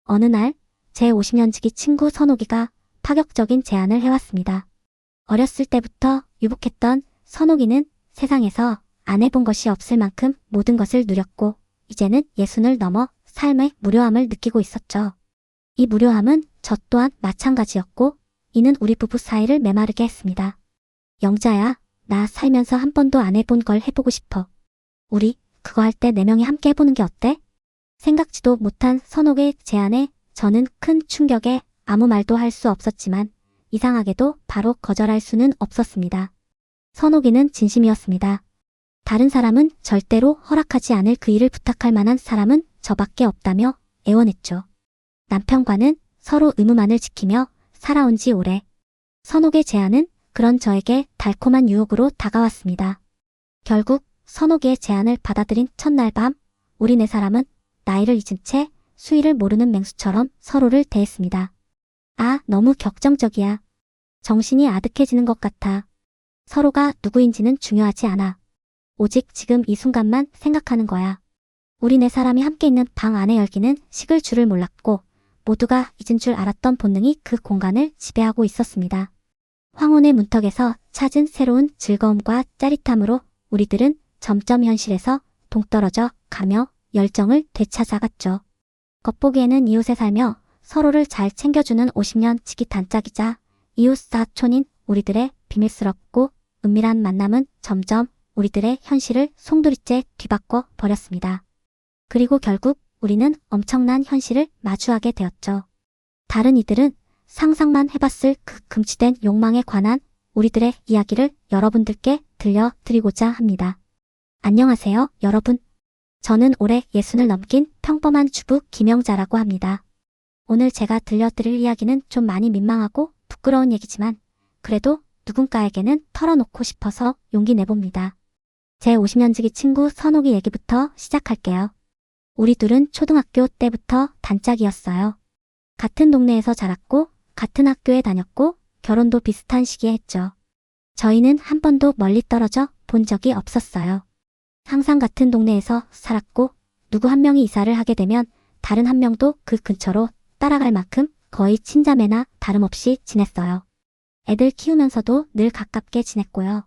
어느 날 제 50년지기 친구 선옥이가 파격적인 제안을 해왔습니다. 어렸을 때부터 유복했던 선옥이는 세상에서 안 해본 것이 없을 만큼 모든 것을 누렸고 이제는 60을 넘어 삶의 무료함을 느끼고 있었죠. 이 무료함은 저 또한 마찬가지였고 이는 우리 부부 사이를 메마르게 했습니다. 영자야, 나 살면서 한 번도 안 해본 걸 해보고 싶어. 우리 그거 할 때 4명이 함께 해보는 게 어때? 생각지도 못한 선옥의 제안에 저는 큰 충격에 아무 말도 할 수 없었지만 이상하게도 바로 거절할 수는 없었습니다. 선옥이는 진심이었습니다. 다른 사람은 절대로 허락하지 않을 그 일을 부탁할 만한 사람은 저밖에 없다며 애원했죠. 남편과는 서로 의무만을 지키며 살아온 지 오래. 선옥의 제안은 그런 저에게 달콤한 유혹으로 다가왔습니다. 결국 선옥의 제안을 받아들인 첫날 밤, 우리 4사람은 나이를 잊은 채 수위를 모르는 맹수처럼 서로를 대했습니다. 아, 너무 격정적이야. 정신이 아득해지는 것 같아. 서로가 누구인지는 중요하지 않아. 오직 지금 이 순간만 생각하는 거야. 우리 4사람이 함께 있는 방 안의 열기는 식을 줄을 몰랐고 모두가 잊은 줄 알았던 본능이 그 공간을 지배하고 있었습니다. 황혼의 문턱에서 찾은 새로운 즐거움과 짜릿함으로 우리들은 점점 현실에서 동떨어져 가며 열정을 되찾아갔죠. 겉보기에는 이웃에 살며 서로를 잘 챙겨주는 50년 지기 단짝이자 이웃 사촌인 우리들의 비밀스럽고 은밀한 만남은 점점 우리들의 현실을 송두리째 뒤바꿔 버렸습니다. 그리고 결국 우리는 엄청난 현실을 마주하게 되었죠. 다른 이들은 상상만 해봤을 그 금치된 욕망에 관한 우리들의 이야기를 여러분들께 들려드리고자 합니다. 안녕하세요, 여러분. 저는 올해 60을 넘긴 평범한 주부 김영자라고 합니다. 오늘 제가 들려드릴 이야기는 좀 많이 민망하고 부끄러운 얘기지만 그래도 누군가에게는 털어놓고 싶어서 용기 내봅니다. 제 50년지기 친구 선옥이 얘기부터 시작할게요. 우리 둘은 초등학교 때부터 단짝이었어요. 같은 동네에서 자랐고 같은 학교에 다녔고 결혼도 비슷한 시기에 했죠. 저희는 한 번도 멀리 떨어져 본 적이 없었어요. 항상 같은 동네에서 살았고 누구 한 명이 이사를 하게 되면 다른 한 명도 그 근처로 따라갈 만큼 거의 친자매나 다름없이 지냈어요. 애들 키우면서도 늘 가깝게 지냈고요.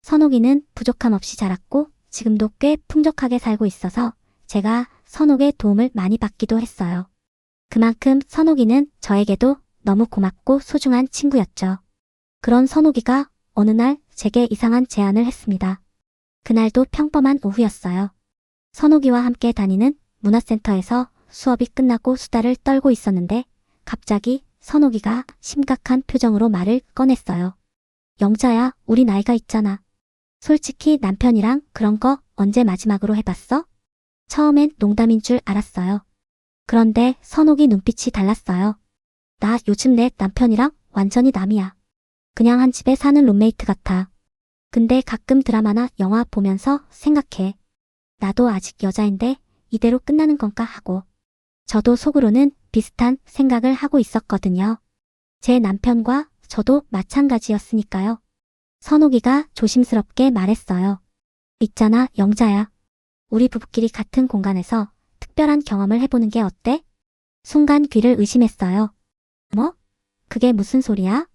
선옥이는 부족함 없이 자랐고 지금도 꽤 풍족하게 살고 있어서 제가 선옥의 도움을 많이 받기도 했어요. 그만큼 선옥이는 저에게도 너무 고맙고 소중한 친구였죠. 그런 선옥이가 어느 날 제게 이상한 제안을 했습니다. 그날도 평범한 오후였어요. 선옥이와 함께 다니는 문화센터에서 수업이 끝나고 수다를 떨고 있었는데 갑자기 선옥이가 심각한 표정으로 말을 꺼냈어요. 영자야, 우리 나이가 있잖아. 솔직히 남편이랑 그런 거 언제 마지막으로 해봤어? 처음엔 농담인 줄 알았어요. 그런데 선옥이 눈빛이 달랐어요. 나 요즘 내 남편이랑 완전히 남이야. 그냥 한 집에 사는 룸메이트 같아. 근데 가끔 드라마나 영화 보면서 생각해. 나도 아직 여자인데 이대로 끝나는 건가 하고. 저도 속으로는 비슷한 생각을 하고 있었거든요. 제 남편과 저도 마찬가지였으니까요. 선옥이가 조심스럽게 말했어요. 있잖아, 영자야. 우리 부부끼리 같은 공간에서 특별한 경험을 해보는 게 어때? 순간 귀를 의심했어요. 뭐? 그게 무슨 소리야?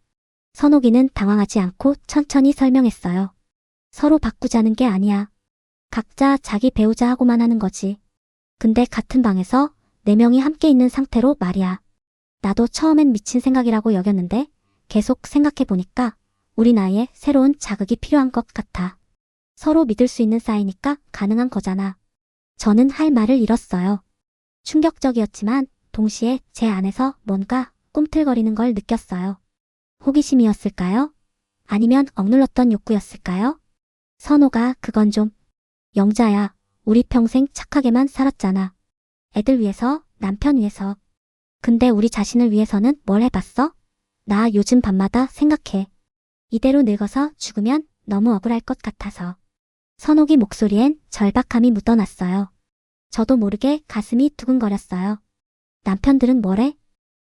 선옥이는 당황하지 않고 천천히 설명했어요. 서로 바꾸자는 게 아니야. 각자 자기 배우자하고만 하는 거지. 근데 같은 방에서 4명이 함께 있는 상태로 말이야. 나도 처음엔 미친 생각이라고 여겼는데 계속 생각해보니까 우리 나이에 새로운 자극이 필요한 것 같아. 서로 믿을 수 있는 사이니까 가능한 거잖아. 저는 할 말을 잃었어요. 충격적이었지만 동시에 제 안에서 뭔가 꿈틀거리는 걸 느꼈어요. 호기심이었을까요? 아니면 억눌렀던 욕구였을까요? 선호가 그건 좀. 영자야, 우리 평생 착하게만 살았잖아. 애들 위해서, 남편 위해서. 근데 우리 자신을 위해서는 뭘 해봤어? 나 요즘 밤마다 생각해. 이대로 늙어서 죽으면 너무 억울할 것 같아서. 선옥이 목소리엔 절박함이 묻어났어요. 저도 모르게 가슴이 두근거렸어요. 남편들은 뭐래?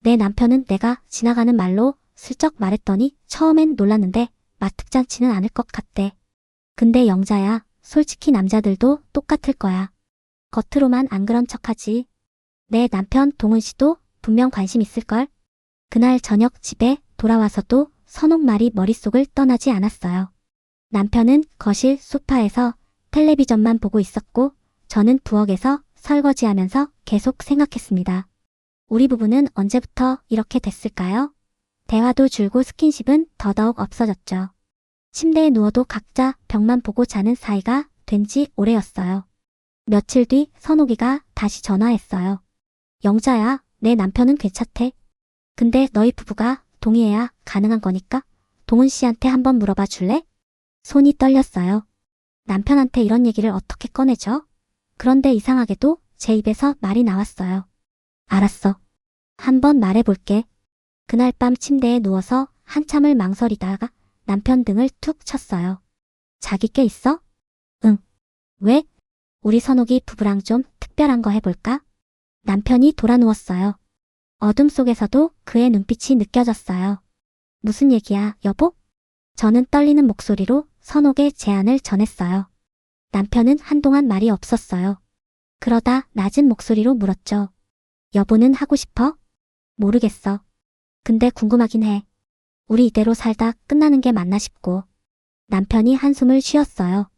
내 남편은 내가 지나가는 말로 슬쩍 말했더니 처음엔 놀랐는데 마특잖지는 않을 것 같대. 근데 영자야, 솔직히 남자들도 똑같을 거야. 겉으로만 안 그런 척하지. 내 남편 동은 씨도 분명 관심 있을걸? 그날 저녁 집에 돌아와서도 선옥 말이 머릿속을 떠나지 않았어요. 남편은 거실 소파에서 텔레비전만 보고 있었고 저는 부엌에서 설거지하면서 계속 생각했습니다. 우리 부부는 언제부터 이렇게 됐을까요? 대화도 줄고 스킨십은 더더욱 없어졌죠. 침대에 누워도 각자 벽만 보고 자는 사이가 된 지 오래였어요. 며칠 뒤 선옥이가 다시 전화했어요. 영자야, 내 남편은 괜찮대. 근데 너희 부부가 동의해야 가능한 거니까 동훈 씨한테 한번 물어봐 줄래? 손이 떨렸어요. 남편한테 이런 얘기를 어떻게 꺼내죠? 그런데 이상하게도 제 입에서 말이 나왔어요. 알았어. 한번 말해볼게. 그날 밤 침대에 누워서 한참을 망설이다가 남편 등을 툭 쳤어요. 자기 꽤 있어? 응. 왜? 우리 선옥이 부부랑 좀 특별한 거 해볼까? 남편이 돌아 누웠어요. 어둠 속에서도 그의 눈빛이 느껴졌어요. 무슨 얘기야, 여보? 저는 떨리는 목소리로 선옥의 제안을 전했어요. 남편은 한동안 말이 없었어요. 그러다 낮은 목소리로 물었죠. 여보는 하고 싶어? 모르겠어. 근데 궁금하긴 해. 우리 이대로 살다 끝나는 게 맞나 싶고. 남편이 한숨을 쉬었어요.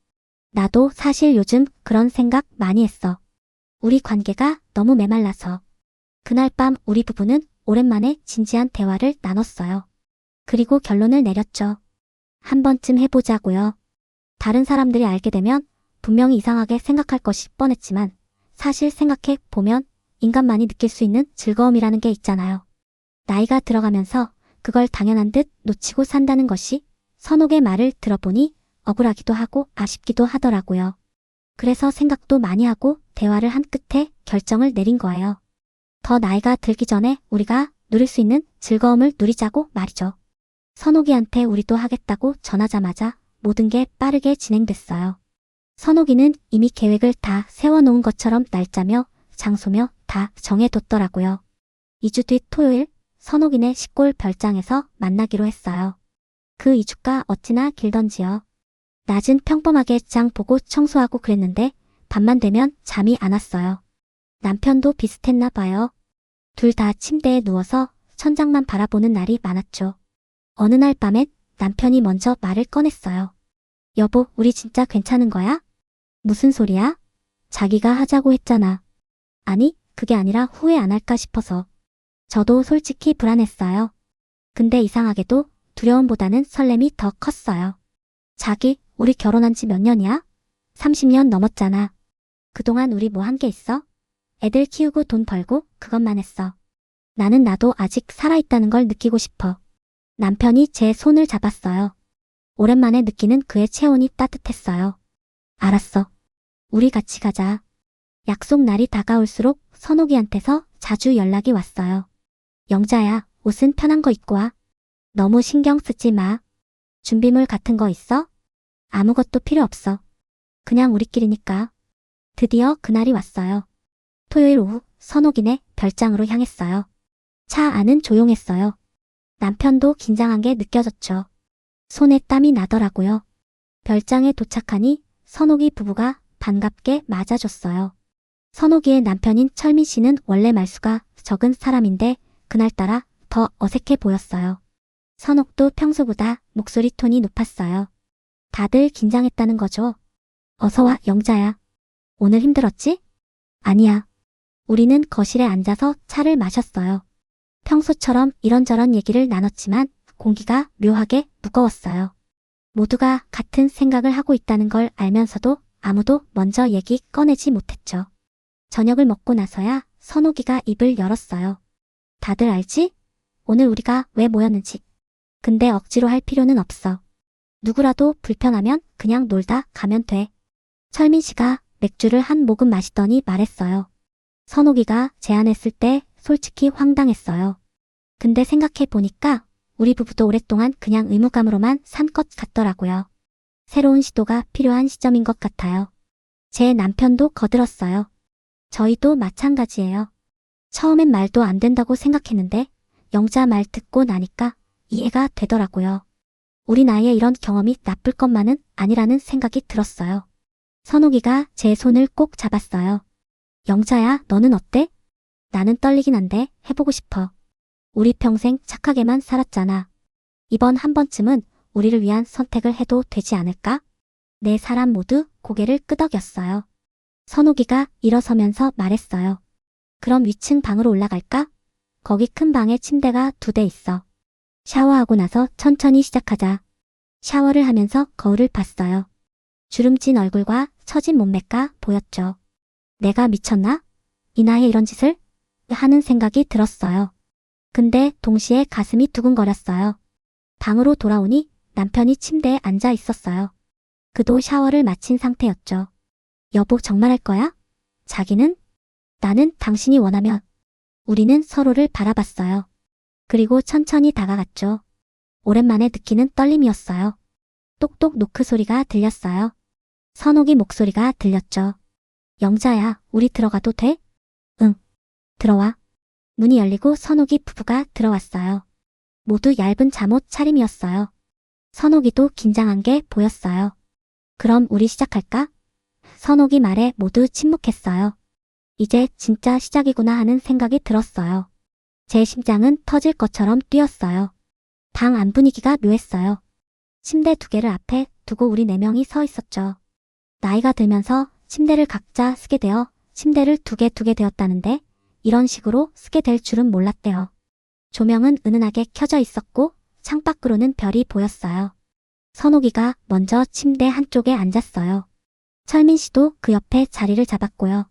나도 사실 요즘 그런 생각 많이 했어. 우리 관계가 너무 메말라서. 그날 밤 우리 부부는 오랜만에 진지한 대화를 나눴어요. 그리고 결론을 내렸죠. 한 번쯤 해보자고요. 다른 사람들이 알게 되면 분명히 이상하게 생각할 것이 뻔했지만 사실 생각해 보면 인간만이 느낄 수 있는 즐거움이라는 게 있잖아요. 나이가 들어가면서 그걸 당연한 듯 놓치고 산다는 것이 선옥의 말을 들어보니 억울하기도 하고 아쉽기도 하더라고요. 그래서 생각도 많이 하고 대화를 한 끝에 결정을 내린 거예요. 더 나이가 들기 전에 우리가 누릴 수 있는 즐거움을 누리자고 말이죠. 선옥이한테 우리도 하겠다고 전하자마자 모든 게 빠르게 진행됐어요. 선옥이는 이미 계획을 다 세워놓은 것처럼 날짜며 장소며 다 정해뒀더라고요. 2주 뒤 토요일 선옥이네 시골 별장에서 만나기로 했어요. 그 2주가 어찌나 길던지요. 낮은 평범하게 장 보고 청소하고 그랬는데 밤만 되면 잠이 안 왔어요. 남편도 비슷했나 봐요. 둘 다 침대에 누워서 천장만 바라보는 날이 많았죠. 어느 날 밤엔 남편이 먼저 말을 꺼냈어요. 여보, 우리 진짜 괜찮은 거야? 무슨 소리야? 자기가 하자고 했잖아. 아니, 그게 아니라 후회 안 할까 싶어서. 저도 솔직히 불안했어요. 근데 이상하게도 두려움보다는 설렘이 더 컸어요. 자기, 우리 결혼한 지 몇 년이야? 30년 넘었잖아. 그동안 우리 뭐 한 게 있어? 애들 키우고 돈 벌고 그것만 했어. 나도 아직 살아있다는 걸 느끼고 싶어. 남편이 제 손을 잡았어요. 오랜만에 느끼는 그의 체온이 따뜻했어요. 알았어. 우리 같이 가자. 약속 날이 다가올수록 선옥이한테서 자주 연락이 왔어요. 영자야, 옷은 편한 거 입고 와. 너무 신경 쓰지 마. 준비물 같은 거 있어? 아무것도 필요 없어. 그냥 우리끼리니까. 드디어 그날이 왔어요. 토요일 오후 선옥이네 별장으로 향했어요. 차 안은 조용했어요. 남편도 긴장한 게 느껴졌죠. 손에 땀이 나더라고요. 별장에 도착하니 선옥이 부부가 반갑게 맞아줬어요. 선옥이의 남편인 철민 씨는 원래 말수가 적은 사람인데 그날따라 더 어색해 보였어요. 선옥도 평소보다 목소리 톤이 높았어요. 다들 긴장했다는 거죠. 어서와, 영자야. 오늘 힘들었지? 아니야. 우리는 거실에 앉아서 차를 마셨어요. 평소처럼 이런저런 얘기를 나눴지만 공기가 묘하게 무거웠어요. 모두가 같은 생각을 하고 있다는 걸 알면서도 아무도 먼저 얘기 꺼내지 못했죠. 저녁을 먹고 나서야 선옥이가 입을 열었어요. 다들 알지? 오늘 우리가 왜 모였는지. 근데 억지로 할 필요는 없어. 누구라도 불편하면 그냥 놀다 가면 돼. 철민 씨가 맥주를 한 모금 마시더니 말했어요. 선옥이가 제안했을 때 솔직히 황당했어요. 근데 생각해 보니까 우리 부부도 오랫동안 그냥 의무감으로만 산 것 같더라고요. 새로운 시도가 필요한 시점인 것 같아요. 제 남편도 거들었어요. 저희도 마찬가지예요. 처음엔 말도 안 된다고 생각했는데 영자 말 듣고 나니까 이해가 되더라고요. 우리 나이에 이런 경험이 나쁠 것만은 아니라는 생각이 들었어요. 선옥이가 제 손을 꼭 잡았어요. 영자야, 너는 어때? 나는 떨리긴 한데 해보고 싶어. 우리 평생 착하게만 살았잖아. 이번 한 번쯤은 우리를 위한 선택을 해도 되지 않을까? 네 사람 모두 고개를 끄덕였어요. 선욱이가 일어서면서 말했어요. 그럼 위층 방으로 올라갈까? 거기 큰 방에 침대가 2대 있어. 샤워하고 나서 천천히 시작하자. 샤워를 하면서 거울을 봤어요. 주름진 얼굴과 처진 몸매가 보였죠. 내가 미쳤나? 이 나이에 이런 짓을? 하는 생각이 들었어요. 근데 동시에 가슴이 두근거렸어요. 방으로 돌아오니 남편이 침대에 앉아 있었어요. 그도 샤워를 마친 상태였죠. 여보 정말 할 거야? 자기는? 나는 당신이 원하면. 우리는 서로를 바라봤어요. 그리고 천천히 다가갔죠. 오랜만에 느끼는 떨림이었어요. 똑똑 노크 소리가 들렸어요. 선옥이 목소리가 들렸죠. 영자야, 우리 들어가도 돼? 응. 들어와. 문이 열리고 선옥이 부부가 들어왔어요. 모두 얇은 잠옷 차림이었어요. 선옥이도 긴장한 게 보였어요. 그럼 우리 시작할까? 선옥이 말에 모두 침묵했어요. 이제 진짜 시작이구나 하는 생각이 들었어요. 제 심장은 터질 것처럼 뛰었어요. 방 안 분위기가 묘했어요. 침대 2개를 앞에 두고 우리 4명이 서 있었죠. 나이가 들면서 침대를 각자 쓰게 되어 침대를 2개 되었다는데 이런 식으로 쓰게 될 줄은 몰랐대요. 조명은 은은하게 켜져 있었고 창밖으로는 별이 보였어요. 선옥이가 먼저 침대 한쪽에 앉았어요. 철민 씨도 그 옆에 자리를 잡았고요.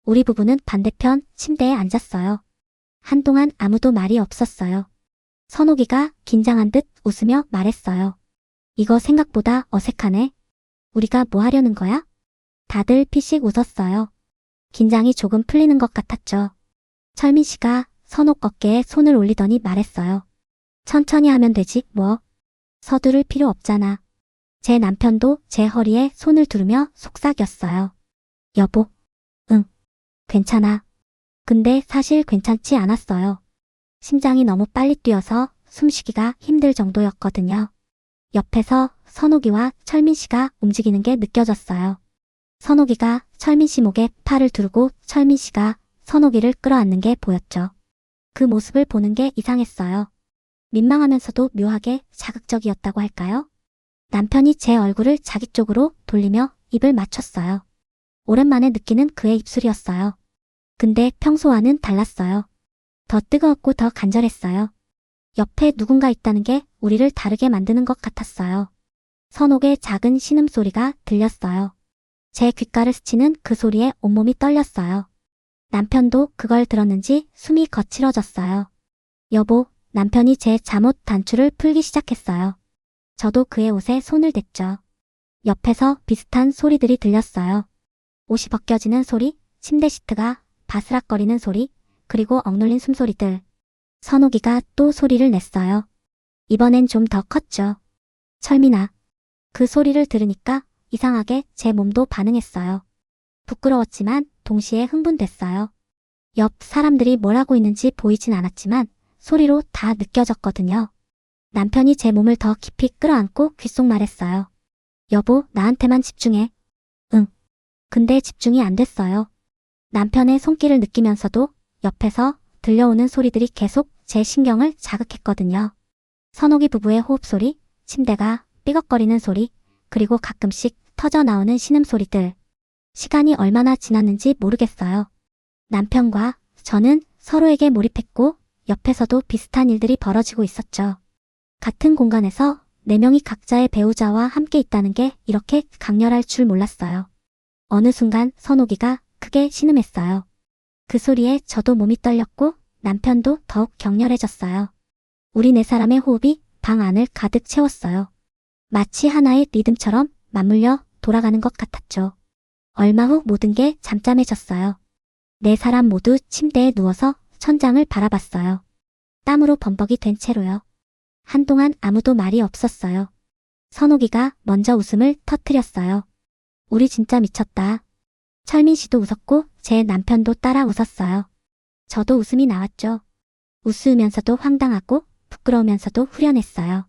우리 부부는 반대편 침대에 앉았어요. 한동안 아무도 말이 없었어요. 선옥이가 긴장한 듯 웃으며 말했어요. 이거 생각보다 어색하네. 우리가 뭐 하려는 거야? 다들 피식 웃었어요. 긴장이 조금 풀리는 것 같았죠. 철민 씨가 선옥 어깨에 손을 올리더니 말했어요. 천천히 하면 되지 뭐. 서두를 필요 없잖아. 제 남편도 제 허리에 손을 두르며 속삭였어요. 여보. 응. 괜찮아. 근데 사실 괜찮지 않았어요. 심장이 너무 빨리 뛰어서 숨쉬기가 힘들 정도였거든요. 옆에서 선옥이와 철민 씨가 움직이는 게 느껴졌어요. 선옥이가 철민 씨 목에 팔을 두르고 철민 씨가 선옥이를 끌어안는 게 보였죠. 그 모습을 보는 게 이상했어요. 민망하면서도 묘하게 자극적이었다고 할까요? 남편이 제 얼굴을 자기 쪽으로 돌리며 입을 맞췄어요. 오랜만에 느끼는 그의 입술이었어요. 근데 평소와는 달랐어요. 더 뜨거웠고 더 간절했어요. 옆에 누군가 있다는 게 우리를 다르게 만드는 것 같았어요. 선옥의 작은 신음소리가 들렸어요. 제 귓가를 스치는 그 소리에 온몸이 떨렸어요. 남편도 그걸 들었는지 숨이 거칠어졌어요. 여보, 남편이 제 잠옷 단추를 풀기 시작했어요. 저도 그의 옷에 손을 댔죠. 옆에서 비슷한 소리들이 들렸어요. 옷이 벗겨지는 소리, 침대 시트가 바스락거리는 소리, 그리고 억눌린 숨소리들. 선옥이가 또 소리를 냈어요. 이번엔 좀 더 컸죠. 철민아. 그 소리를 들으니까 이상하게 제 몸도 반응했어요. 부끄러웠지만 동시에 흥분됐어요. 옆 사람들이 뭘 하고 있는지 보이진 않았지만 소리로 다 느껴졌거든요. 남편이 제 몸을 더 깊이 끌어안고 귓속말했어요. 여보, 나한테만 집중해. 응. 근데 집중이 안 됐어요. 남편의 손길을 느끼면서도 옆에서 들려오는 소리들이 계속 제 신경을 자극했거든요. 선옥이 부부의 호흡 소리, 침대가 삐걱거리는 소리, 그리고 가끔씩 터져 나오는 신음소리들. 시간이 얼마나 지났는지 모르겠어요. 남편과 저는 서로에게 몰입했고 옆에서도 비슷한 일들이 벌어지고 있었죠. 같은 공간에서 4명이 각자의 배우자와 함께 있다는 게 이렇게 강렬할 줄 몰랐어요. 어느 순간 선옥이가 크게 신음했어요. 그 소리에 저도 몸이 떨렸고 남편도 더욱 격렬해졌어요. 우리 4사람의 호흡이 방 안을 가득 채웠어요. 마치 하나의 리듬처럼 맞물려 돌아가는 것 같았죠. 얼마 후 모든 게 잠잠해졌어요. 4사람 모두 침대에 누워서 천장을 바라봤어요. 땀으로 범벅이 된 채로요. 한동안 아무도 말이 없었어요. 선옥이가 먼저 웃음을 터뜨렸어요. 우리 진짜 미쳤다. 철민 씨도 웃었고 제 남편도 따라 웃었어요. 저도 웃음이 나왔죠. 웃으면서도 황당하고 부끄러우면서도 후련했어요.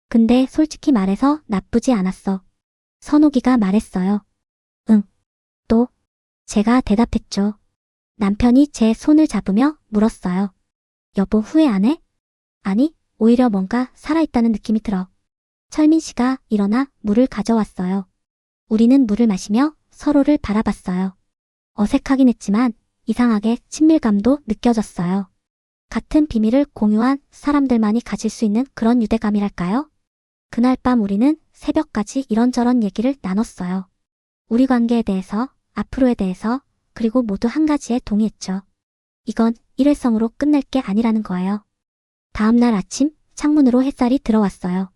근데 솔직히 말해서 나쁘지 않았어. 선옥이가 말했어요. 응. 또? 제가 대답했죠. 남편이 제 손을 잡으며 물었어요. 여보, 후회 안 해? 아니, 오히려 뭔가 살아있다는 느낌이 들어. 철민 씨가 일어나 물을 가져왔어요. 우리는 물을 마시며 서로를 바라봤어요. 어색하긴 했지만 이상하게 친밀감도 느껴졌어요. 같은 비밀을 공유한 사람들만이 가질 수 있는 그런 유대감이랄까요? 그날 밤 우리는 새벽까지 이런저런 얘기를 나눴어요. 우리 관계에 대해서, 앞으로에 대해서, 그리고 모두 한 가지에 동의했죠. 이건 일회성으로 끝낼 게 아니라는 거예요. 다음 날 아침 창문으로 햇살이 들어왔어요.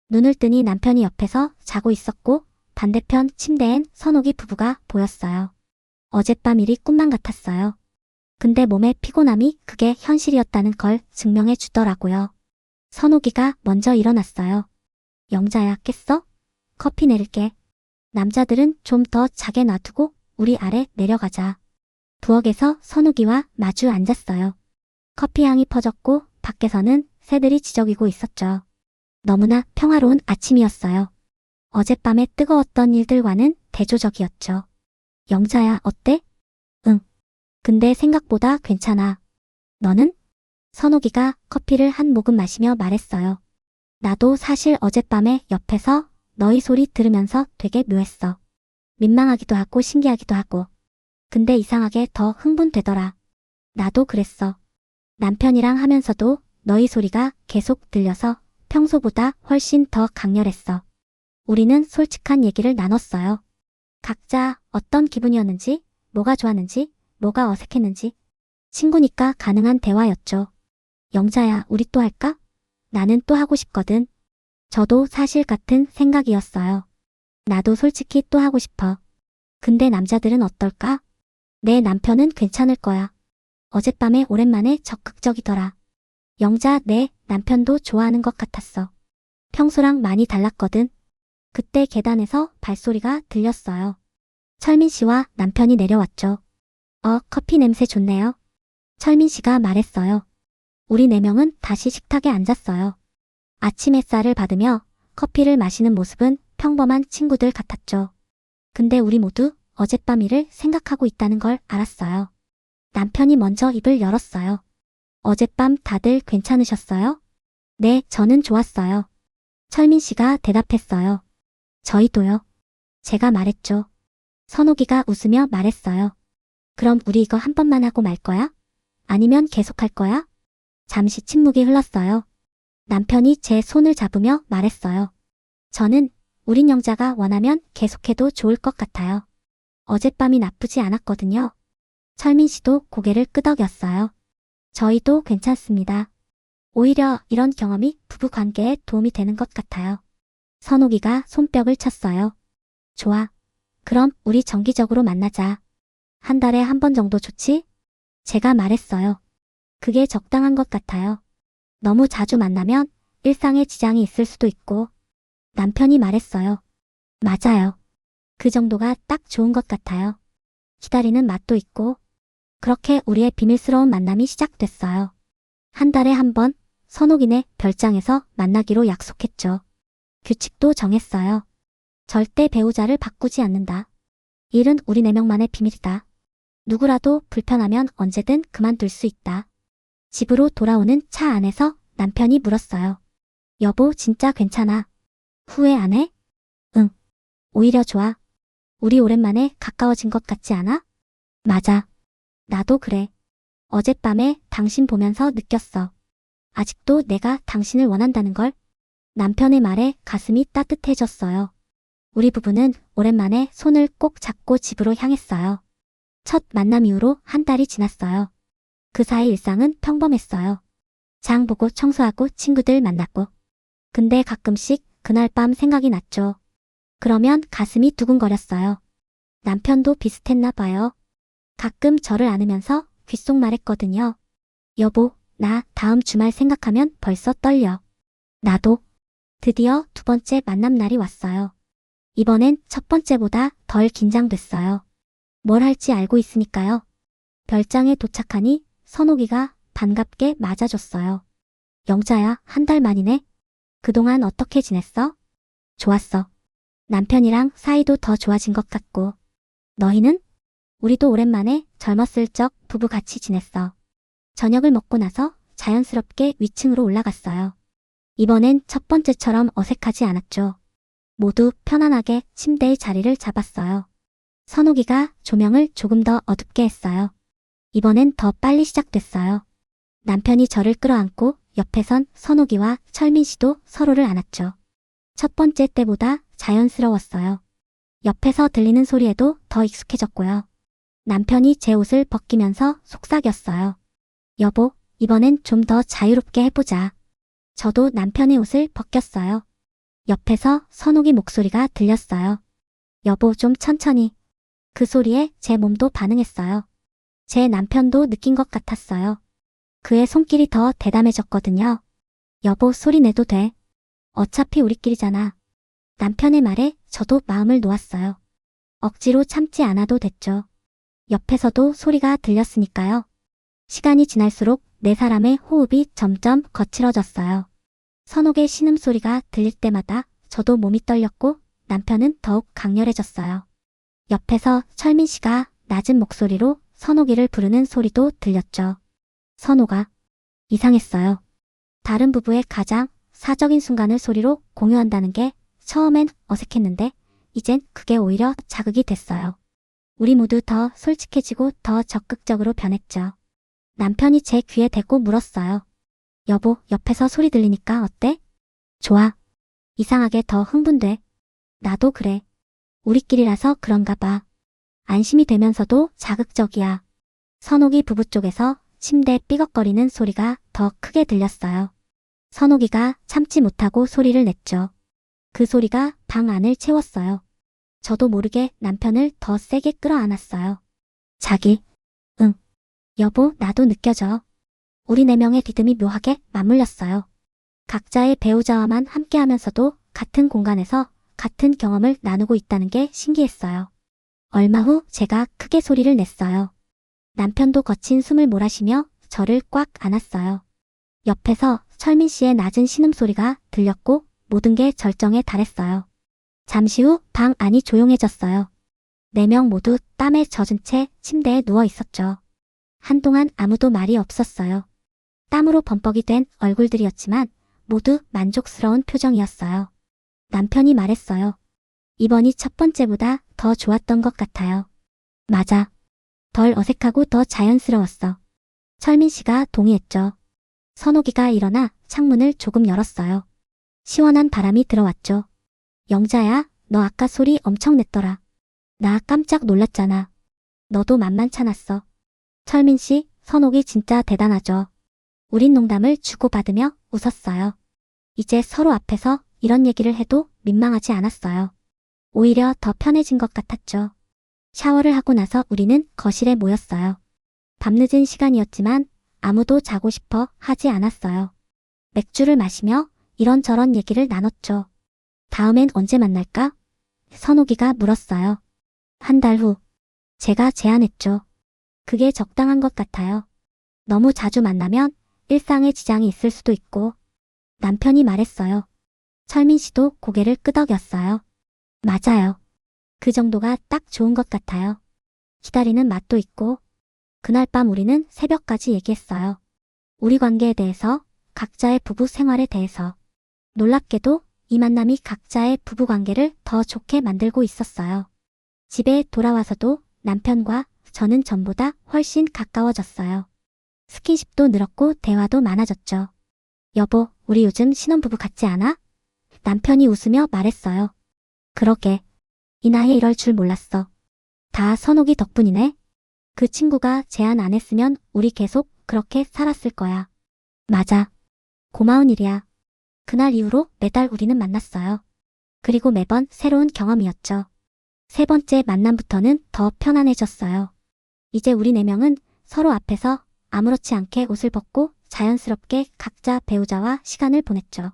눈을 뜨니 남편이 옆에서 자고 있었고 반대편 침대엔 선옥이 부부가 보였어요. 어젯밤 일이 꿈만 같았어요. 근데 몸의 피곤함이 그게 현실이었다는 걸 증명해 주더라고요. 선옥이가 먼저 일어났어요. 영자야, 깼어? 커피 내릴게. 남자들은 좀 더 자게 놔두고 우리 아래 내려가자. 부엌에서 선욱이와 마주 앉았어요. 커피 향이 퍼졌고 밖에서는 새들이 지저귀고 있었죠. 너무나 평화로운 아침이었어요. 어젯밤에 뜨거웠던 일들과는 대조적이었죠. 영자야, 어때? 응. 근데 생각보다 괜찮아. 너는? 선욱이가 커피를 한 모금 마시며 말했어요. 나도 사실 어젯밤에 옆에서 너희 소리 들으면서 되게 묘했어. 민망하기도 하고 신기하기도 하고. 근데 이상하게 더 흥분되더라. 나도 그랬어. 남편이랑 하면서도 너희 소리가 계속 들려서 평소보다 훨씬 더 강렬했어. 우리는 솔직한 얘기를 나눴어요. 각자 어떤 기분이었는지, 뭐가 좋았는지, 뭐가 어색했는지. 친구니까 가능한 대화였죠. 영자야, 우리 또 할까? 나는 또 하고 싶거든. 저도 사실 같은 생각이었어요. 나도 솔직히 또 하고 싶어. 근데 남자들은 어떨까? 내 남편은 괜찮을 거야. 어젯밤에 오랜만에 적극적이더라. 영자, 내 남편도 좋아하는 것 같았어. 평소랑 많이 달랐거든. 그때 계단에서 발소리가 들렸어요. 철민 씨와 남편이 내려왔죠. 커피 냄새 좋네요. 철민 씨가 말했어요. 우리 네 명은 다시 식탁에 앉았어요. 아침 햇살을 받으며 커피를 마시는 모습은 평범한 친구들 같았죠. 근데 우리 모두 어젯밤 일을 생각하고 있다는 걸 알았어요. 남편이 먼저 입을 열었어요. 어젯밤 다들 괜찮으셨어요? 네, 저는 좋았어요. 철민 씨가 대답했어요. 저희도요. 제가 말했죠. 선옥이가 웃으며 말했어요. 그럼 우리 이거 한 번만 하고 말 거야? 아니면 계속 할 거야? 잠시 침묵이 흘렀어요. 남편이 제 손을 잡으며 말했어요. 저는 우린 영자가 원하면 계속해도 좋을 것 같아요. 어젯밤이 나쁘지 않았거든요. 철민 씨도 고개를 끄덕였어요. 저희도 괜찮습니다. 오히려 이런 경험이 부부 관계에 도움이 되는 것 같아요. 선옥이가 손뼉을 쳤어요. 좋아. 그럼 우리 정기적으로 만나자. 한 달에 한 번 정도 좋지? 제가 말했어요. 그게 적당한 것 같아요. 너무 자주 만나면 일상에 지장이 있을 수도 있고. 남편이 말했어요. 맞아요. 그 정도가 딱 좋은 것 같아요. 기다리는 맛도 있고. 그렇게 우리의 비밀스러운 만남이 시작됐어요. 한 달에 한 번 선옥이네 별장에서 만나기로 약속했죠. 규칙도 정했어요. 절대 배우자를 바꾸지 않는다. 일은 우리 네 명만의 비밀이다. 누구라도 불편하면 언제든 그만둘 수 있다. 집으로 돌아오는 차 안에서 남편이 물었어요. 여보, 진짜 괜찮아. 후회 안 해? 응. 오히려 좋아. 우리 오랜만에 가까워진 것 같지 않아? 맞아. 나도 그래. 어젯밤에 당신 보면서 느꼈어. 아직도 내가 당신을 원한다는 걸. 남편의 말에 가슴이 따뜻해졌어요. 우리 부부는 오랜만에 손을 꼭 잡고 집으로 향했어요. 첫 만남 이후로 한 달이 지났어요. 그 사이 일상은 평범했어요. 장 보고 청소하고 친구들 만났고. 근데 가끔씩 그날 밤 생각이 났죠. 그러면 가슴이 두근거렸어요. 남편도 비슷했나 봐요. 가끔 저를 안으면서 귓속말했거든요. 여보, 나 다음 주말 생각하면 벌써 떨려. 나도. 드디어 두 번째 만남 날이 왔어요. 이번엔 첫 번째보다 덜 긴장됐어요. 뭘 할지 알고 있으니까요. 별장에 도착하니 선옥이가 반갑게 맞아줬어요. 영자야, 한 달 만이네. 그동안 어떻게 지냈어? 좋았어. 남편이랑 사이도 더 좋아진 것 같고. 너희는? 우리도 오랜만에 젊었을 적 부부 같이 지냈어. 저녁을 먹고 나서 자연스럽게 위층으로 올라갔어요. 이번엔 첫 번째처럼 어색하지 않았죠. 모두 편안하게 침대의 자리를 잡았어요. 선옥이가 조명을 조금 더 어둡게 했어요. 이번엔 더 빨리 시작됐어요. 남편이 저를 끌어안고 옆에선 선옥이와 철민 씨도 서로를 안았죠. 첫 번째 때보다 자연스러웠어요. 옆에서 들리는 소리에도 더 익숙해졌고요. 남편이 제 옷을 벗기면서 속삭였어요. 여보, 이번엔 좀 더 자유롭게 해보자. 저도 남편의 옷을 벗겼어요. 옆에서 선옥이 목소리가 들렸어요. 여보, 좀 천천히. 그 소리에 제 몸도 반응했어요. 제 남편도 느낀 것 같았어요. 그의 손길이 더 대담해졌거든요. 여보, 소리 내도 돼. 어차피 우리끼리잖아. 남편의 말에 저도 마음을 놓았어요. 억지로 참지 않아도 됐죠. 옆에서도 소리가 들렸으니까요. 시간이 지날수록 네 사람의 호흡이 점점 거칠어졌어요. 선옥의 신음소리가 들릴 때마다 저도 몸이 떨렸고 남편은 더욱 강렬해졌어요. 옆에서 철민 씨가 낮은 목소리로 선옥이를 부르는 소리도 들렸죠. 선옥아. 이상했어요. 다른 부부의 가장 사적인 순간을 소리로 공유한다는 게 처음엔 어색했는데 이젠 그게 오히려 자극이 됐어요. 우리 모두 더 솔직해지고 더 적극적으로 변했죠. 남편이 제 귀에 대고 물었어요. 여보, 옆에서 소리 들리니까 어때? 좋아. 이상하게 더 흥분돼. 나도 그래. 우리끼리라서 그런가 봐. 안심이 되면서도 자극적이야. 선옥이 부부 쪽에서 침대 삐걱거리는 소리가 더 크게 들렸어요. 선옥이가 참지 못하고 소리를 냈죠. 그 소리가 방 안을 채웠어요. 저도 모르게 남편을 더 세게 끌어안았어요. 자기. 응. 여보, 나도 느껴져. 우리 네 명의 리듬이 묘하게 맞물렸어요. 각자의 배우자와만 함께하면서도 같은 공간에서 같은 경험을 나누고 있다는 게 신기했어요. 얼마 후 제가 크게 소리를 냈어요. 남편도 거친 숨을 몰아쉬며 저를 꽉 안았어요. 옆에서 철민 씨의 낮은 신음소리가 들렸고 모든 게 절정에 달했어요. 잠시 후 방 안이 조용해졌어요. 네 명 모두 땀에 젖은 채 침대에 누워 있었죠. 한동안 아무도 말이 없었어요. 땀으로 범벅이 된 얼굴들이었지만 모두 만족스러운 표정이었어요. 남편이 말했어요. 이번이 첫 번째보다 더 좋았던 것 같아요. 맞아. 덜 어색하고 더 자연스러웠어. 철민 씨가 동의했죠. 선옥이가 일어나 창문을 조금 열었어요. 시원한 바람이 들어왔죠. 영자야, 너 아까 소리 엄청 냈더라. 나 깜짝 놀랐잖아. 너도 만만찮았어. 철민 씨, 선옥이 진짜 대단하죠. 우린 농담을 주고받으며 웃었어요. 이제 서로 앞에서 이런 얘기를 해도 민망하지 않았어요. 오히려 더 편해진 것 같았죠. 샤워를 하고 나서 우리는 거실에 모였어요. 밤늦은 시간이었지만 아무도 자고 싶어 하지 않았어요. 맥주를 마시며 이런저런 얘기를 나눴죠. 다음엔 언제 만날까? 선옥이가 물었어요. 한 달 후. 제가 제안했죠. 그게 적당한 것 같아요. 너무 자주 만나면 일상에 지장이 있을 수도 있고. 남편이 말했어요. 철민 씨도 고개를 끄덕였어요. 맞아요. 그 정도가 딱 좋은 것 같아요. 기다리는 맛도 있고. 그날 밤 우리는 새벽까지 얘기했어요. 우리 관계에 대해서, 각자의 부부 생활에 대해서. 놀랍게도 이 만남이 각자의 부부 관계를 더 좋게 만들고 있었어요. 집에 돌아와서도 남편과 저는 전보다 훨씬 가까워졌어요. 스킨십도 늘었고 대화도 많아졌죠. 여보, 우리 요즘 신혼부부 같지 않아? 남편이 웃으며 말했어요. 그러게. 이 나이에 이럴 줄 몰랐어. 다 선옥이 덕분이네. 그 친구가 제안 안 했으면 우리 계속 그렇게 살았을 거야. 맞아. 고마운 일이야. 그날 이후로 매달 우리는 만났어요. 그리고 매번 새로운 경험이었죠. 세 번째 만남부터는 더 편안해졌어요. 이제 우리 네 명은 서로 앞에서 아무렇지 않게 옷을 벗고 자연스럽게 각자 배우자와 시간을 보냈죠.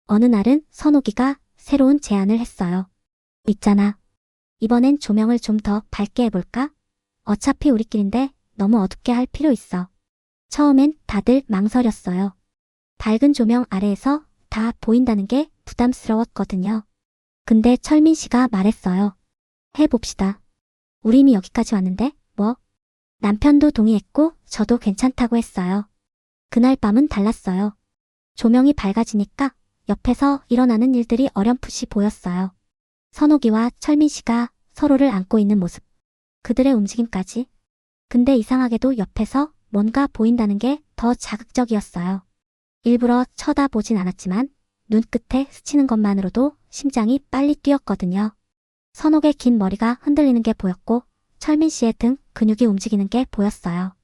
어느 날은 선옥이가 새로운 제안을 했어요. 있잖아. 이번엔 조명을 좀 더 밝게 해볼까? 어차피 우리끼린데 너무 어둡게 할 필요 있어. 처음엔 다들 망설였어요. 밝은 조명 아래에서 다 보인다는 게 부담스러웠거든요. 근데 철민 씨가 말했어요. 해봅시다. 우리 이미 여기까지 왔는데? 남편도 동의했고 저도 괜찮다고 했어요. 그날 밤은 달랐어요. 조명이 밝아지니까 옆에서 일어나는 일들이 어렴풋이 보였어요. 선옥이와 철민 씨가 서로를 안고 있는 모습. 그들의 움직임까지. 근데 이상하게도 옆에서 뭔가 보인다는 게 더 자극적이었어요. 일부러 쳐다보진 않았지만 눈끝에 스치는 것만으로도 심장이 빨리 뛰었거든요. 선옥의 긴 머리가 흔들리는 게 보였고 철민 씨의 등 근육이 움직이는 게 보였어요.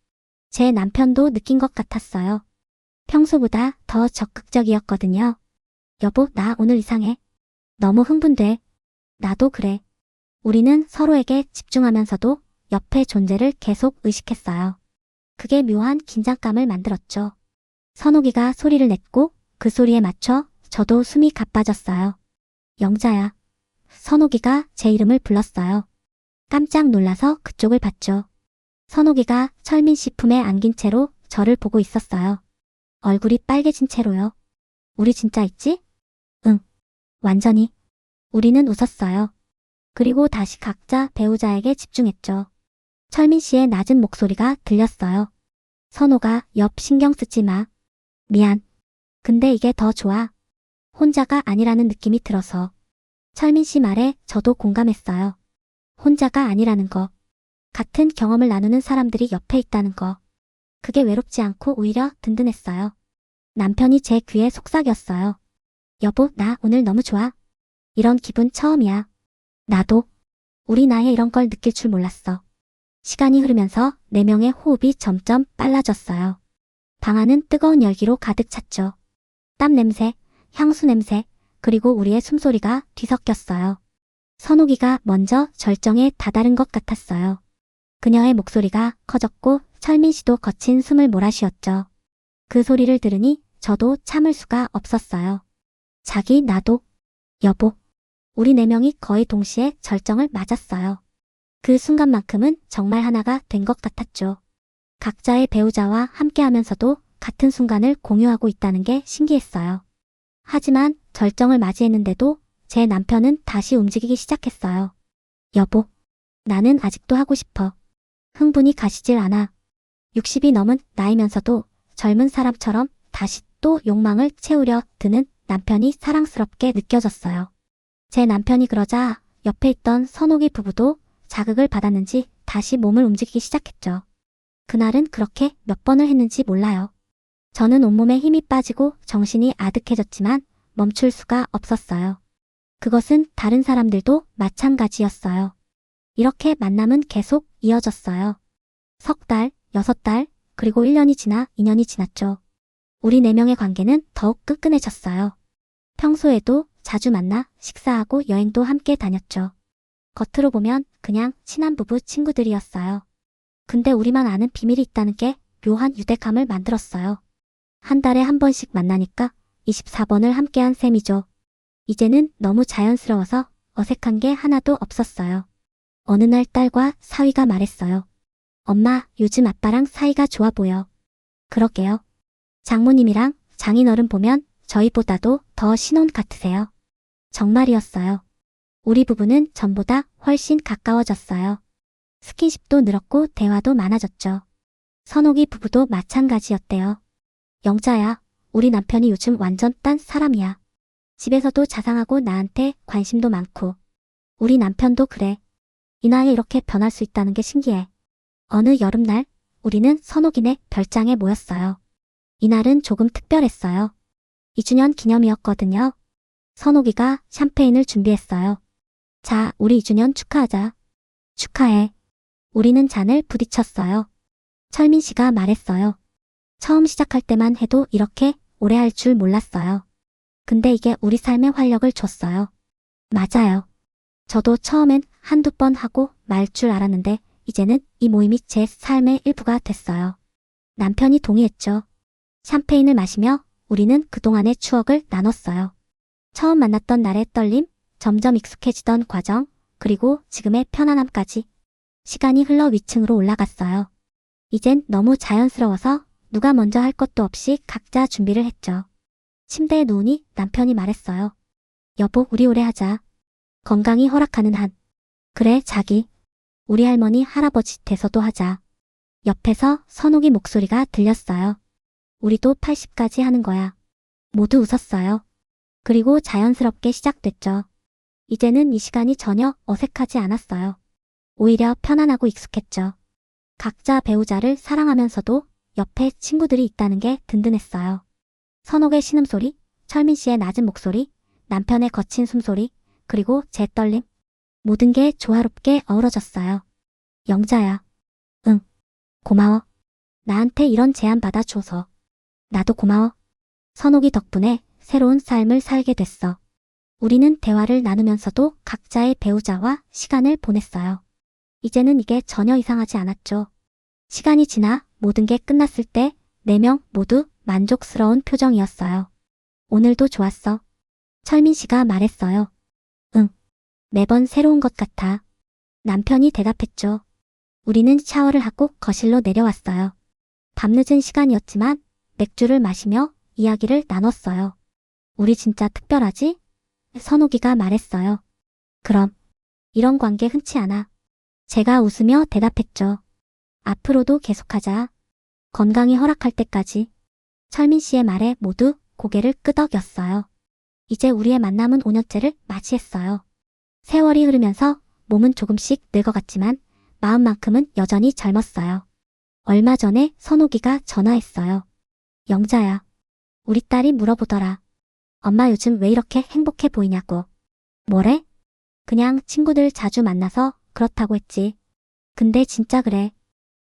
제 남편도 느낀 것 같았어요. 평소보다 더 적극적이었거든요. 여보, 나 오늘 이상해. 너무 흥분돼. 나도 그래. 우리는 서로에게 집중하면서도 옆의 존재를 계속 의식했어요. 그게 묘한 긴장감을 만들었죠. 선옥이가 소리를 냈고 그 소리에 맞춰 저도 숨이 가빠졌어요. 영자야. 선옥이가 제 이름을 불렀어요. 깜짝 놀라서 그쪽을 봤죠. 선옥이가 철민 씨 품에 안긴 채로 저를 보고 있었어요. 얼굴이 빨개진 채로요. 우리 진짜 있지? 응. 완전히. 우리는 웃었어요. 그리고 다시 각자 배우자에게 집중했죠. 철민 씨의 낮은 목소리가 들렸어요. 선호가 옆 신경 쓰지 마. 미안. 근데 이게 더 좋아. 혼자가 아니라는 느낌이 들어서. 철민 씨 말에 저도 공감했어요. 혼자가 아니라는 거. 같은 경험을 나누는 사람들이 옆에 있다는 거. 그게 외롭지 않고 오히려 든든했어요. 남편이 제 귀에 속삭였어요. 여보, 나 오늘 너무 좋아. 이런 기분 처음이야. 나도. 우리 나이에 이런 걸 느낄 줄 몰랐어. 시간이 흐르면서 4명의 호흡이 점점 빨라졌어요. 방 안은 뜨거운 열기로 가득 찼죠. 땀 냄새, 향수 냄새, 그리고 우리의 숨소리가 뒤섞였어요. 선옥이가 먼저 절정에 다다른 것 같았어요. 그녀의 목소리가 커졌고 철민 씨도 거친 숨을 몰아쉬었죠. 그 소리를 들으니 저도 참을 수가 없었어요. 자기, 나도. 여보. 우리 4명이 거의 동시에 절정을 맞았어요. 그 순간만큼은 정말 하나가 된 것 같았죠. 각자의 배우자와 함께하면서도 같은 순간을 공유하고 있다는 게 신기했어요. 하지만 절정을 맞이했는데도 제 남편은 다시 움직이기 시작했어요. 여보, 나는 아직도 하고 싶어. 흥분이 가시질 않아. 60이 넘은 나이면서도 젊은 사람처럼 다시 또 욕망을 채우려 드는 남편이 사랑스럽게 느껴졌어요. 제 남편이 그러자 옆에 있던 선옥이 부부도 자극을 받았는지 다시 몸을 움직이기 시작했죠. 그날은 그렇게 몇 번을 했는지 몰라요. 저는 온몸에 힘이 빠지고 정신이 아득해졌지만 멈출 수가 없었어요. 그것은 다른 사람들도 마찬가지였어요. 이렇게 만남은 계속 이어졌어요. 석 달, 6달, 그리고 1년이 지나 2년이 지났죠. 우리 4명의 관계는 더욱 끈끈해졌어요. 평소에도 자주 만나 식사하고 여행도 함께 다녔죠. 겉으로 보면 그냥 친한 부부 친구들이었어요. 근데 우리만 아는 비밀이 있다는 게 묘한 유대감을 만들었어요. 한 달에 한 번씩 만나니까 24번을 함께한 셈이죠. 이제는 너무 자연스러워서 어색한 게 하나도 없었어요. 어느 날 딸과 사위가 말했어요. 엄마, 요즘 아빠랑 사이가 좋아 보여. 그러게요. 장모님이랑 장인어른 보면 저희보다도 더 신혼 같으세요. 정말이었어요. 우리 부부는 전보다 훨씬 가까워졌어요. 스킨십도 늘었고 대화도 많아졌죠. 선옥이 부부도 마찬가지였대요. 영자야, 우리 남편이 요즘 완전 딴 사람이야. 집에서도 자상하고 나한테 관심도 많고. 우리 남편도 그래. 이 나이에 이렇게 변할 수 있다는 게 신기해. 어느 여름날 우리는 선옥이네 별장에 모였어요. 이날은 조금 특별했어요. 2주년 기념이었거든요. 선옥이가 샴페인을 준비했어요. 자, 우리 2주년 축하하자. 축하해. 우리는 잔을 부딪혔어요. 철민 씨가 말했어요. 처음 시작할 때만 해도 이렇게 오래 할 줄 몰랐어요. 근데 이게 우리 삶에 활력을 줬어요. 맞아요. 저도 처음엔 한두 번 하고 말 줄 알았는데 이제는 이 모임이 제 삶의 일부가 됐어요. 남편이 동의했죠. 샴페인을 마시며 우리는 그동안의 추억을 나눴어요. 처음 만났던 날의 떨림, 점점 익숙해지던 과정, 그리고 지금의 편안함까지. 시간이 흘러 위층으로 올라갔어요. 이젠 너무 자연스러워서 누가 먼저 할 것도 없이 각자 준비를 했죠. 침대에 누우니 남편이 말했어요. 여보, 우리 오래 하자. 건강이 허락하는 한. 그래, 자기. 우리 할머니, 할아버지 돼서도 하자. 옆에서 선옥이 목소리가 들렸어요. 우리도 80까지 하는 거야. 모두 웃었어요. 그리고 자연스럽게 시작됐죠. 이제는 이 시간이 전혀 어색하지 않았어요. 오히려 편안하고 익숙했죠. 각자 배우자를 사랑하면서도 옆에 친구들이 있다는 게 든든했어요. 선옥의 신음소리, 철민 씨의 낮은 목소리, 남편의 거친 숨소리, 그리고 제 떨림. 모든 게 조화롭게 어우러졌어요. 영자야. 응. 고마워. 나한테 이런 제안 받아줘서. 나도 고마워. 선옥이 덕분에 새로운 삶을 살게 됐어. 우리는 대화를 나누면서도 각자의 배우자와 시간을 보냈어요. 이제는 이게 전혀 이상하지 않았죠. 시간이 지나 모든 게 끝났을 때 4명 모두 만족스러운 표정이었어요. 오늘도 좋았어. 철민 씨가 말했어요. 응. 매번 새로운 것 같아. 남편이 대답했죠. 우리는 샤워를 하고 거실로 내려왔어요. 밤늦은 시간이었지만 맥주를 마시며 이야기를 나눴어요. 우리 진짜 특별하지? 선옥이가 말했어요. 그럼 이런 관계 흔치 않아. 제가 웃으며 대답했죠. 앞으로도 계속하자. 건강이 허락할 때까지. 철민 씨의 말에 모두 고개를 끄덕였어요. 이제 우리의 만남은 5년째를 맞이했어요. 세월이 흐르면서 몸은 조금씩 늙어갔지만 마음만큼은 여전히 젊었어요. 얼마 전에 선옥이가 전화했어요. 영자야. 우리 딸이 물어보더라. 엄마 요즘 왜 이렇게 행복해 보이냐고. 뭐래? 그냥 친구들 자주 만나서 그렇다고 했지. 근데 진짜 그래.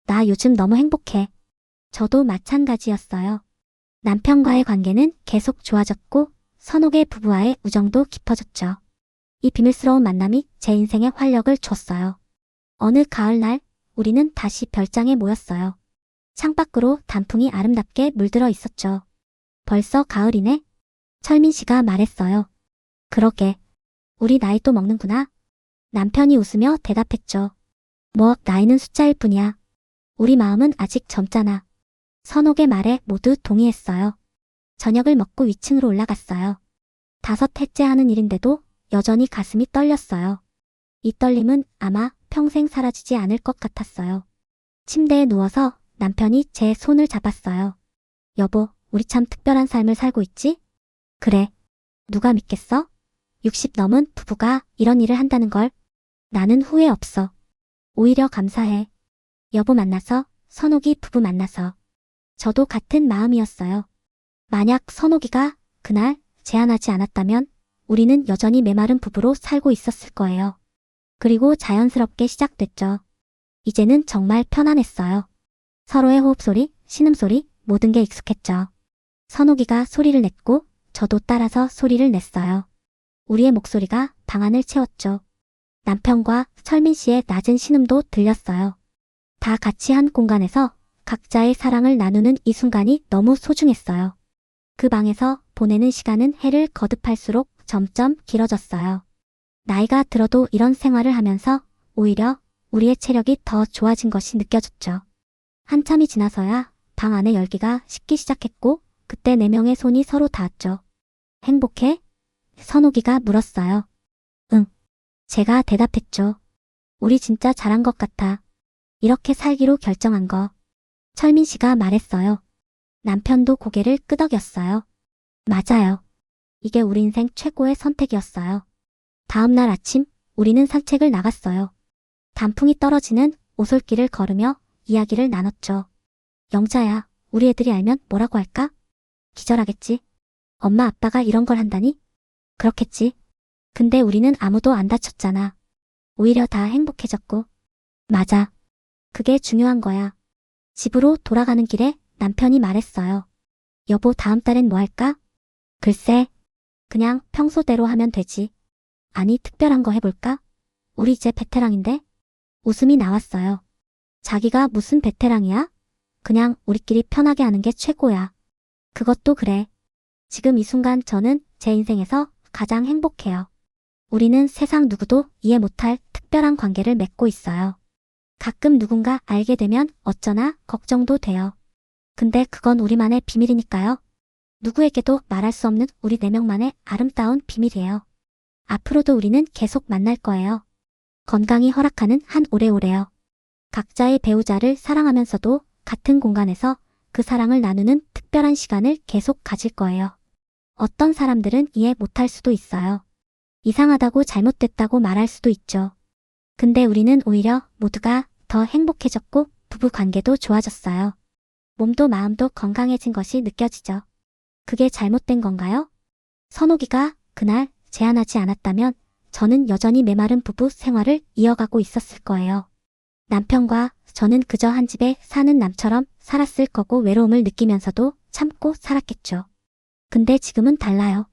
나 요즘 너무 행복해. 저도 마찬가지였어요. 남편과의 관계는 계속 좋아졌고 선옥의 부부와의 우정도 깊어졌죠. 이 비밀스러운 만남이 제 인생에 활력을 줬어요. 어느 가을날 우리는 다시 별장에 모였어요. 창밖으로 단풍이 아름답게 물들어 있었죠. 벌써 가을이네? 철민 씨가 말했어요. 그러게. 우리 나이 또 먹는구나. 남편이 웃으며 대답했죠. 뭐 나이는 숫자일 뿐이야. 우리 마음은 아직 젊잖아. 선옥의 말에 모두 동의했어요. 저녁을 먹고 위층으로 올라갔어요. 5회째 하는 일인데도 여전히 가슴이 떨렸어요. 이 떨림은 아마 평생 사라지지 않을 것 같았어요. 침대에 누워서 남편이 제 손을 잡았어요. 여보, 우리 참 특별한 삶을 살고 있지? 그래. 누가 믿겠어? 60 넘은 부부가 이런 일을 한다는 걸. 나는 후회 없어. 오히려 감사해. 여보 만나서, 선옥이 부부 만나서. 저도 같은 마음이었어요. 만약 선옥이가 그날 제안하지 않았다면 우리는 여전히 메마른 부부로 살고 있었을 거예요. 그리고 자연스럽게 시작됐죠. 이제는 정말 편안했어요. 서로의 호흡소리, 신음소리, 모든 게 익숙했죠. 선옥이가 소리를 냈고 저도 따라서 소리를 냈어요. 우리의 목소리가 방 안을 채웠죠. 남편과 철민 씨의 낮은 신음도 들렸어요. 다 같이 한 공간에서 각자의 사랑을 나누는 이 순간이 너무 소중했어요. 그 방에서 보내는 시간은 해를 거듭할수록 점점 길어졌어요. 나이가 들어도 이런 생활을 하면서 오히려 우리의 체력이 더 좋아진 것이 느껴졌죠. 한참이 지나서야 방 안의 열기가 식기 시작했고 그때 4명의 손이 서로 닿았죠. 행복해? 선옥이가 물었어요. 응. 제가 대답했죠. 우리 진짜 잘한 것 같아. 이렇게 살기로 결정한 거. 철민 씨가 말했어요. 남편도 고개를 끄덕였어요. 맞아요. 이게 우리 인생 최고의 선택이었어요. 다음 날 아침 우리는 산책을 나갔어요. 단풍이 떨어지는 오솔길을 걸으며 이야기를 나눴죠. 영자야, 우리 애들이 알면 뭐라고 할까? 기절하겠지. 엄마 아빠가 이런 걸 한다니? 그렇겠지. 근데 우리는 아무도 안 다쳤잖아. 오히려 다 행복해졌고. 맞아. 그게 중요한 거야. 집으로 돌아가는 길에 남편이 말했어요. 여보, 다음 달엔 뭐 할까? 글쎄, 그냥 평소대로 하면 되지. 아니, 특별한 거 해볼까? 우리 이제 베테랑인데? 웃음이 나왔어요. 자기가 무슨 베테랑이야? 그냥 우리끼리 편하게 하는 게 최고야. 그것도 그래. 지금 이 순간 저는 제 인생에서 가장 행복해요. 우리는 세상 누구도 이해 못할 특별한 관계를 맺고 있어요. 가끔 누군가 알게 되면 어쩌나 걱정도 돼요. 근데 그건 우리만의 비밀이니까요. 누구에게도 말할 수 없는 우리 4명만의 아름다운 비밀이에요. 앞으로도 우리는 계속 만날 거예요. 건강이 허락하는 한 오래오래요. 각자의 배우자를 사랑하면서도 같은 공간에서 그 사랑을 나누는 특별한 시간을 계속 가질 거예요. 어떤 사람들은 이해 못할 수도 있어요. 이상하다고 잘못됐다고 말할 수도 있죠. 근데 우리는 오히려 모두가 더 행복해졌고 부부 관계도 좋아졌어요. 몸도 마음도 건강해진 것이 느껴지죠. 그게 잘못된 건가요? 선옥이가 그날 제안하지 않았다면 저는 여전히 메마른 부부 생활을 이어가고 있었을 거예요. 남편과 저는 그저 한 집에 사는 남처럼 살았을 거고 외로움을 느끼면서도 참고 살았겠죠. 근데 지금은 달라요.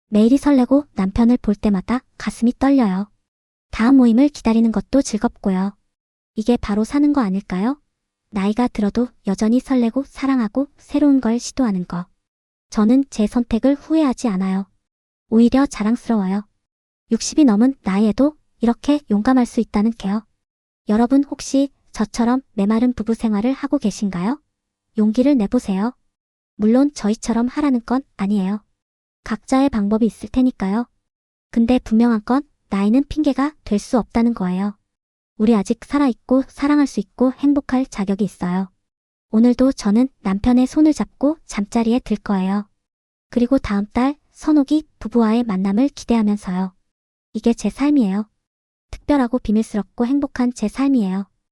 매일이 설레고 남편을 볼 때마다 가슴이 떨려요. 다음 모임을 기다리는 것도 즐겁고요. 이게 바로 사는 거 아닐까요? 나이가 들어도 여전히 설레고 사랑하고 새로운 걸 시도하는 거. 저는 제 선택을 후회하지 않아요. 오히려 자랑스러워요. 60이 넘은 나이에도 이렇게 용감할 수 있다는 게요. 여러분 혹시 저처럼 메마른 부부 생활을 하고 계신가요? 용기를 내보세요. 물론 저희처럼 하라는 건 아니에요. 각자의 방법이 있을 테니까요. 근데 분명한 건 나이는 핑계가 될 수 없다는 거예요. 우리 아직 살아있고 사랑할 수 있고 행복할 자격이 있어요. 오늘도 저는 남편의 손을 잡고 잠자리에 들 거예요. 그리고 다음 달 선옥이 부부와의 만남을 기대하면서요. 이게 제 삶이에요. 특별하고 비밀스럽고 행복한 제 삶이에요.